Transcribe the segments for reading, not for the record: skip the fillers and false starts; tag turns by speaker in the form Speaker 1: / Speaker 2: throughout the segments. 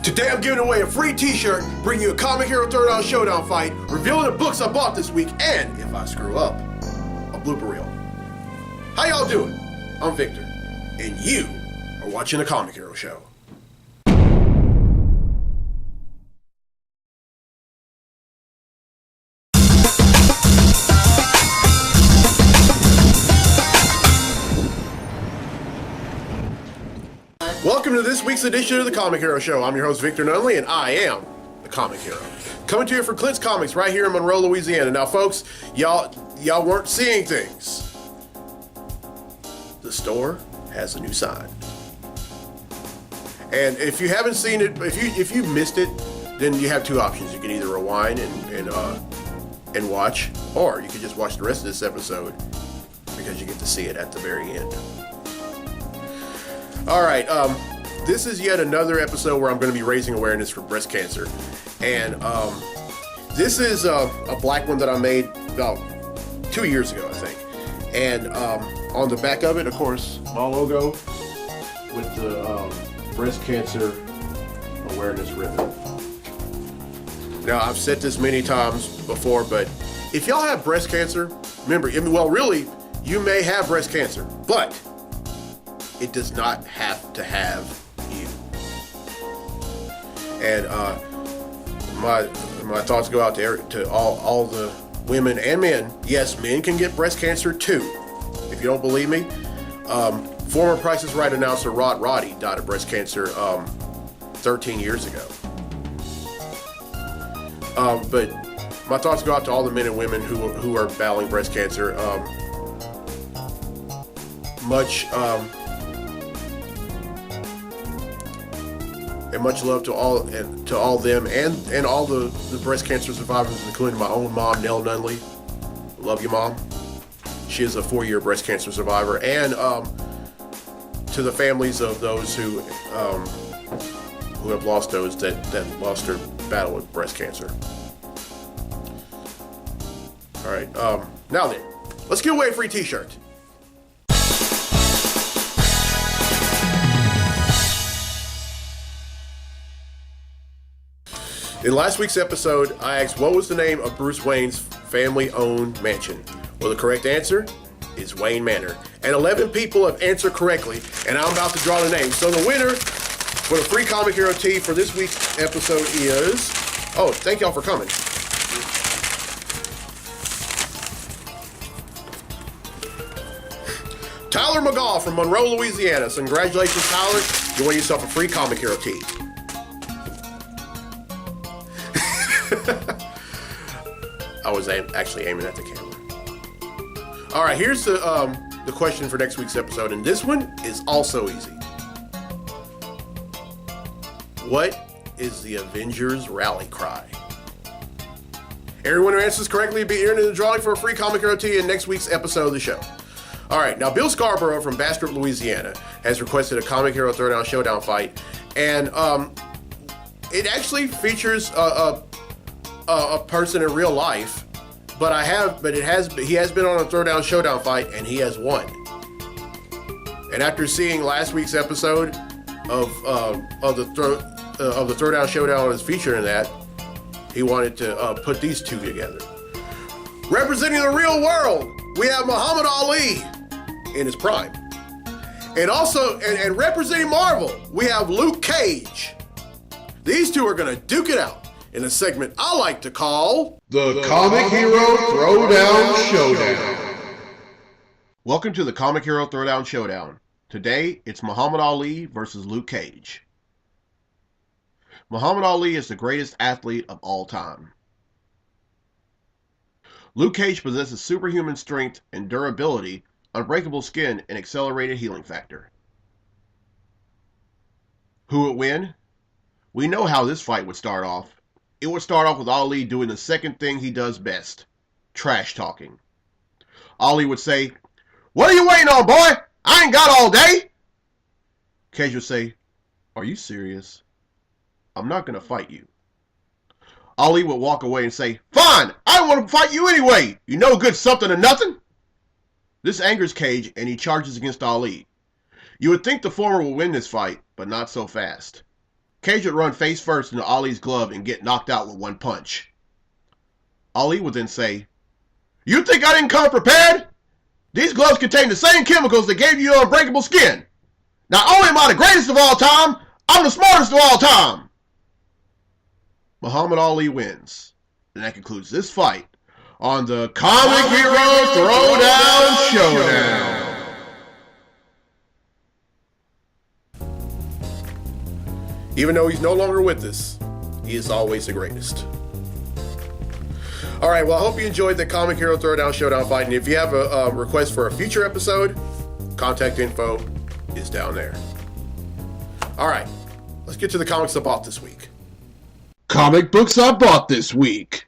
Speaker 1: Today I'm giving away a free t-shirt, bringing you a Comic Hero Third Down Showdown fight, revealing the books I bought this week, and, if I screw up, a blooper reel. How y'all doing? I'm Victor, and you are watching the Comic Hero Show. Welcome to this week's edition of the Comic Hero Show. I'm your host, Victor Nunley, and I am the Comic Hero. Coming to you from Clint's Comics right here in Monroe, Louisiana. Now, folks, y'all weren't seeing things. The store has a new sign. And if you haven't seen it, if you missed it, then you have two options. You can either rewind and watch, or you can just watch the rest of this episode because you get to see it at the very end. All right, this is yet another episode where I'm going to be raising awareness for breast cancer. And this is a black one that I made about 2 years ago, I think. And on the back of it, of course, my logo with the breast cancer awareness ribbon. Now, I've said this many times before, but if y'all have breast cancer, remember, really, you may have breast cancer, but it does not have to have you. And my thoughts go out to all the women and men. Yes, men can get breast cancer too. If you don't believe me, former Price is Right announcer Rod Roddy died of breast cancer 13 years ago. But my thoughts go out to all the men and women who are battling breast cancer. And much love to all them and all the breast cancer survivors, including my own mom, Nell Nunley. Love you, Mom. She is a 4-year breast cancer survivor. And to the families of those who have lost those that lost their battle with breast cancer. All right, now then, let's give away a free t-shirt. In last week's episode, I asked what was the name of Bruce Wayne's family-owned mansion. Well, the correct answer is Wayne Manor. And 11 people have answered correctly, and I'm about to draw the names. So the winner for the free Comic Hero tee for this week's episode is... Oh, thank y'all for coming. Tyler McGaw from Monroe, Louisiana. So congratulations, Tyler. You won yourself a free Comic Hero tee. I was actually aiming at the camera. All right, here's the question for next week's episode, and this one is also easy. What is the Avengers rally cry? Everyone who answers correctly will be entered in the drawing for a free Comic Hero tee in next week's episode of the show. All right, now Bill Scarborough from Bastrop, Louisiana, has requested a Comic Hero Third Down Showdown fight, and it actually features a person in real life, but he has been on a Third Down Showdown fight and he has won. And after seeing last week's episode of the Third Down Showdown as featured in that, he wanted to put these two together. Representing the real world, we have Muhammad Ali in his prime, and also and representing Marvel, we have Luke Cage. These two are going to duke it out in a segment I like to call
Speaker 2: the Comic Hero Throwdown Showdown.
Speaker 1: Welcome to the Comic Hero Throwdown Showdown. Today, it's Muhammad Ali versus Luke Cage. Muhammad Ali is the greatest athlete of all time. Luke Cage possesses superhuman strength and durability, unbreakable skin, and accelerated healing factor. Who would win? We know how this fight would start off. It would start off with Ali doing the second thing he does best, trash talking. Ali would say, "What are you waiting on, boy? I ain't got all day." Cage would say, "Are you serious? I'm not going to fight you." Ali would walk away and say, "Fine, I don't want to fight you anyway. You no good something or nothing." This angers Cage and he charges against Ali. You would think the former will win this fight, but not so fast. Cage would run face first into Ali's glove and get knocked out with one punch. Ali would then say, "You think I didn't come prepared? These gloves contain the same chemicals that gave you your unbreakable skin. Not only am I the greatest of all time, I'm the smartest of all time." Muhammad Ali wins. And that concludes this fight on the Comic Hero Throwdown Showdown. Even though he's no longer with us, he is always the greatest. All right, well, I hope you enjoyed the Comic Hero Throwdown Showdown fight. And if you have a request for a future episode, contact info is down there. All right, let's get to the comics I bought this week.
Speaker 2: Comic books I bought this week.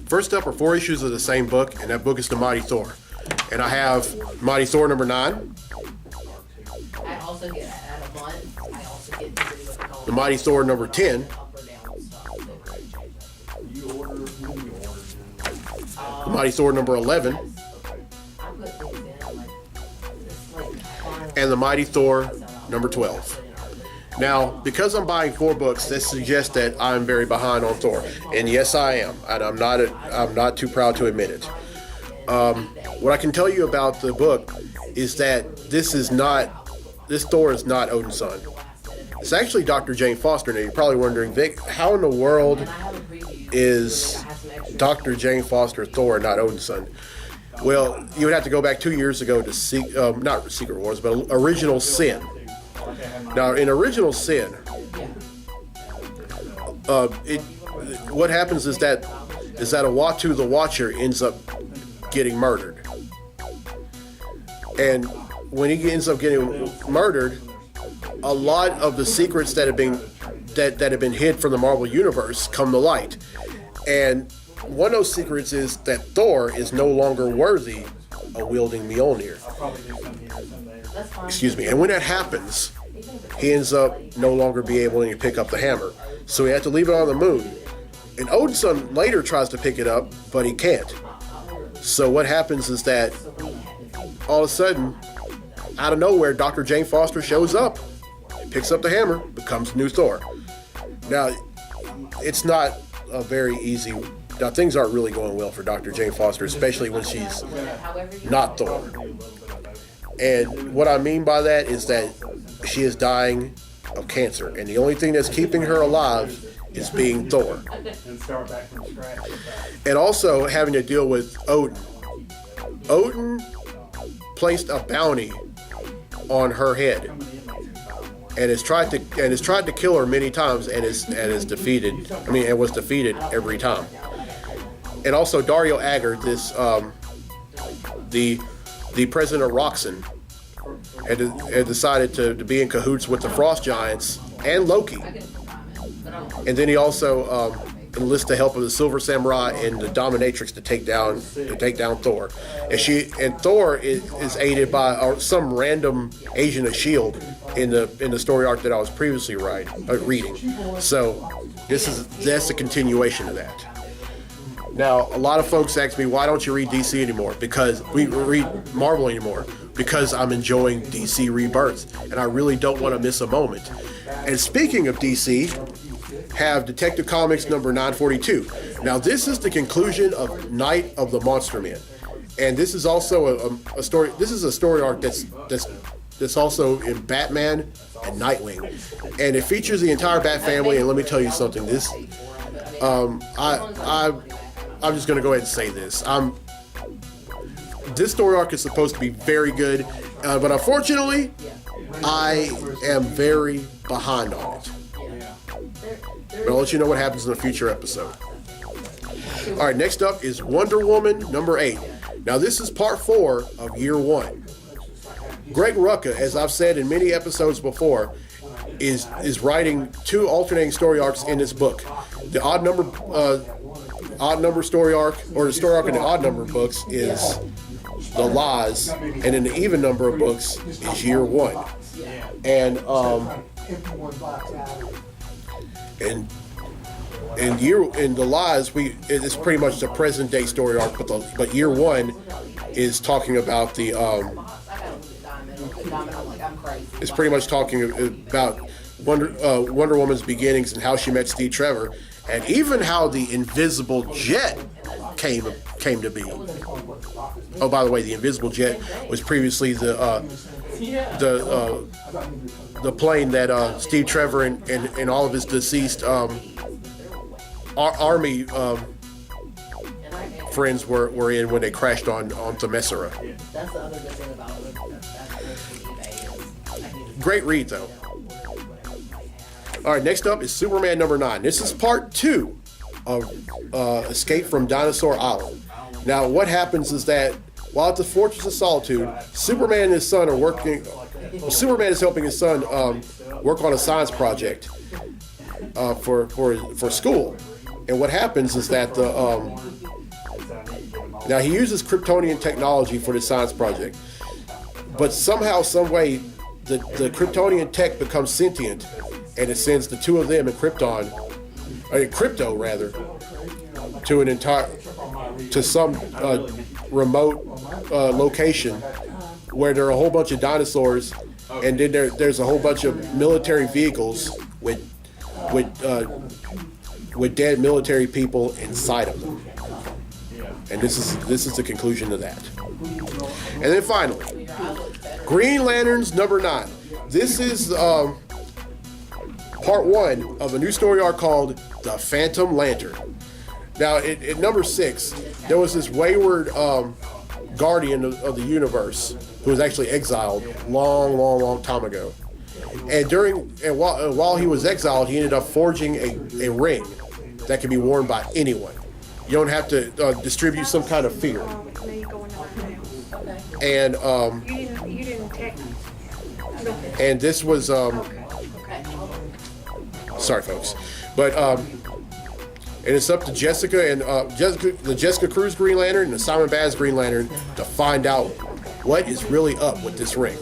Speaker 1: First up are 4 issues of the same book, and that book is The Mighty Thor. And I have Mighty Thor number 9.
Speaker 3: I also get at a month. I also get
Speaker 1: The Mighty Thor number 10. The Mighty Thor number 11. And The Mighty Thor number 12. Now, because I'm buying 4 books, this suggests that I'm very behind on Thor, and yes, I am, and I'm not too proud to admit it. What I can tell you about the book is that this Thor is not Odin's son. It's actually Dr. Jane Foster. Now, you're probably wondering, Vic, how in the world is Dr. Jane Foster Thor, not Odin's son? Well, you would have to go back 2 years ago to not Secret Wars, but Original Sin. Now, in Original Sin, what happens is that Uatu the Watcher ends up getting murdered, and when he ends up getting murdered, a lot of the secrets that have been hid from the Marvel Universe come to light, and one of those secrets is that Thor is no longer worthy of wielding Mjolnir. Excuse me. And when that happens, he ends up no longer be able to pick up the hammer. So he had to leave it on the moon. And Odin's son later tries to pick it up, but he can't. So what happens is that all of a sudden, out of nowhere, Dr. Jane Foster shows up, picks up the hammer, becomes the new Thor. Now, it's not a very easy... Now, things aren't really going well for Dr. Jane Foster, especially when she's not Thor. And what I mean by that is that she is dying of cancer, and the only thing that's keeping her alive is being Thor. And also having to deal with Odin. Odin placed a bounty on her head, and has tried to kill her many times, and was defeated every time. And also Dario Agger, the president of Roxxon, had decided to be in cahoots with the Frost Giants and Loki. And then he also enlists the help of the Silver Samurai and the Dominatrix to take down Thor. And Thor is aided by some random agent of S.H.I.E.L.D. in the story arc that I was previously reading. So that's a continuation of that. Now, a lot of folks ask me, why don't you read DC anymore? Because we read Marvel anymore. Because I'm enjoying DC Rebirth, and I really don't want to miss a moment. And speaking of DC, have Detective Comics number 942. Now, this is the conclusion of Night of the Monster Men, and this is also a story. This is a story arc that's also in Batman and Nightwing, and it features the entire Bat family. And let me tell you something. I'm just going to go ahead and say this. This story arc is supposed to be very good, but unfortunately, I am very behind on it. But I'll let you know what happens in a future episode. All right, next up is Wonder Woman number 8. Now, this is part 4 of Year 1. Greg Rucka, as I've said in many episodes before, is writing 2 alternating story arcs in this book. The odd number story arc, or the story arc in the odd number books, is The Lies, and in the even number of books is Year 1. And in The Lies, it's pretty much the present day story arc, but Year 1 is talking about the It's pretty much talking about Wonder Woman's beginnings and how she met Steve Trevor, and even how the Invisible Jet came to be. Oh, by the way, the Invisible Jet was previously the plane that Steve Trevor and all of his deceased army friends were in when they crashed on Themyscira.
Speaker 3: That's the other good thing about it.
Speaker 1: Great read, though. All right, next up is Superman number 9. This is part 2 of Escape from Dinosaur Island. Now, what happens is that while at the Fortress of Solitude, Superman and his son are working. Superman is helping his son work on a science project for school. And what happens is that now he uses Kryptonian technology for the science project, but somehow, some way, the Kryptonian tech becomes sentient, and it sends the two of them in Crypto rather, to some remote location where there are a whole bunch of dinosaurs, and then there's a whole bunch of military vehicles with dead military people inside of them. And this is the conclusion to that. And then finally, Green Lanterns number 9. This is part 1 of a new story arc called The Phantom Lantern. Now, at number 6, there was this wayward guardian of the universe who was actually exiled long time ago. And while he was exiled, he ended up forging a ring that can be worn by anyone. You don't have to distribute some kind of fear. And and this was sorry, folks, but and it's up to Jessica and the Jessica Cruz Green Lantern and the Simon Baz Green Lantern to find out what is really up with this ring.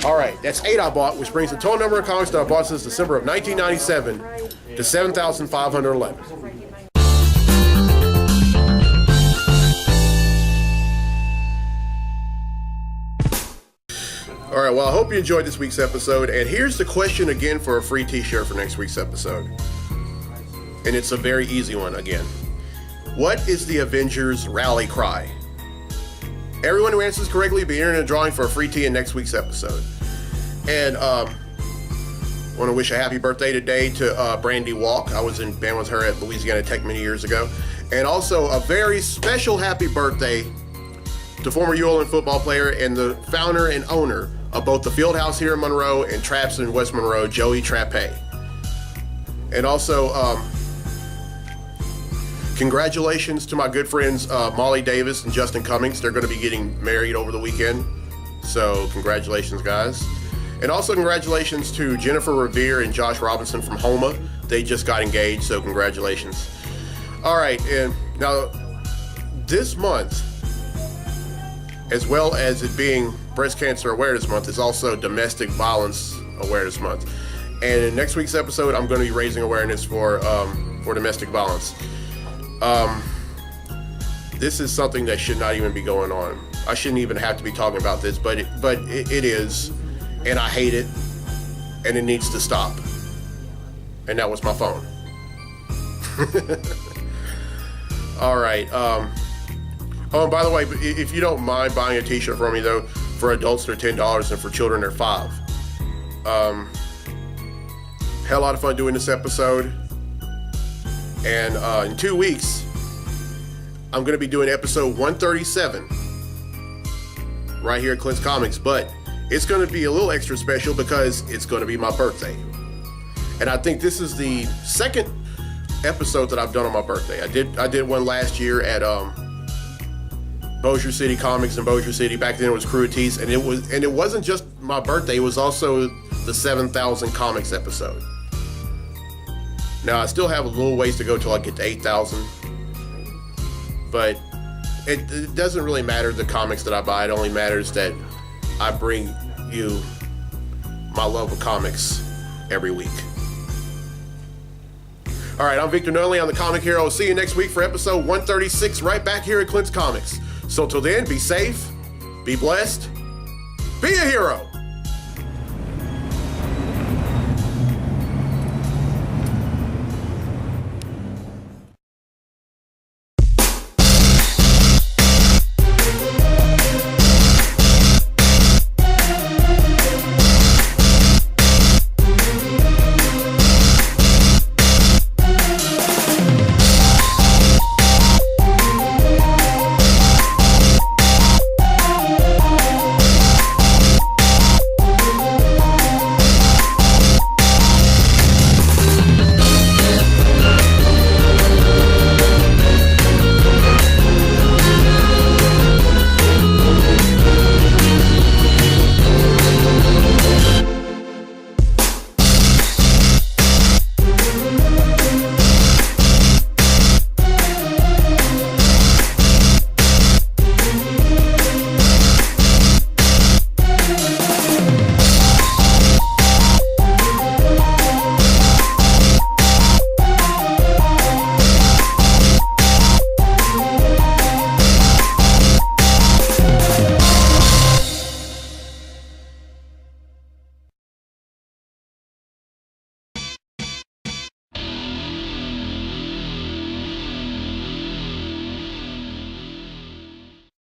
Speaker 1: All right, that's 8 I bought, which brings the total number of comics that I bought since December of 1997 to 7,511. All right, well, I hope you enjoyed this week's episode, and here's the question again for a free t-shirt for next week's episode. And it's a very easy one again. What is the Avengers rally cry? Everyone who answers correctly will be entered in a drawing for a free tee in next week's episode. And want to wish a happy birthday today to Brandy Walk. I was in band with her at Louisiana Tech many years ago. And also a very special happy birthday to former ULN football player and the founder and owner of both the Fieldhouse here in Monroe and Traps in West Monroe, Joey Trappe. And also, congratulations to my good friends Molly Davis and Justin Cummings. They're going to be getting married over the weekend. So congratulations, guys. And also congratulations to Jennifer Revere and Josh Robinson from Homa. They just got engaged, so congratulations. All right, and now this month, as well as it being Breast Cancer Awareness Month, is also Domestic Violence Awareness Month. And in next week's episode, I'm going to be raising awareness for domestic violence. This is something that should not even be going on. I shouldn't even have to be talking about this, but it is, and I hate it, and it needs to stop. And that was my phone. All right. Oh, and by the way, if you don't mind buying a t-shirt from me, though, for adults they're $10 and for children they're $5. Had a lot of fun doing this episode. And in 2 weeks, I'm going to be doing episode 137 right here at Clint's Comics. But it's going to be a little extra special because it's going to be my birthday. And I think this is the second episode that I've done on my birthday. I did one last year at Bossier City Comics in Bossier City. Back then it was Cruelties, and it wasn't just my birthday, it was also the 7,000 comics episode. Now I still have a little ways to go till I get to 8,000, but it doesn't really matter the comics that I buy. It only matters that I bring you my love of comics every week. All right, I'm Victor Nunley. I'm the Comic Hero. I'll see you next week for episode 136 right back here at Clint's Comics. So till then, be safe, be blessed, be a hero.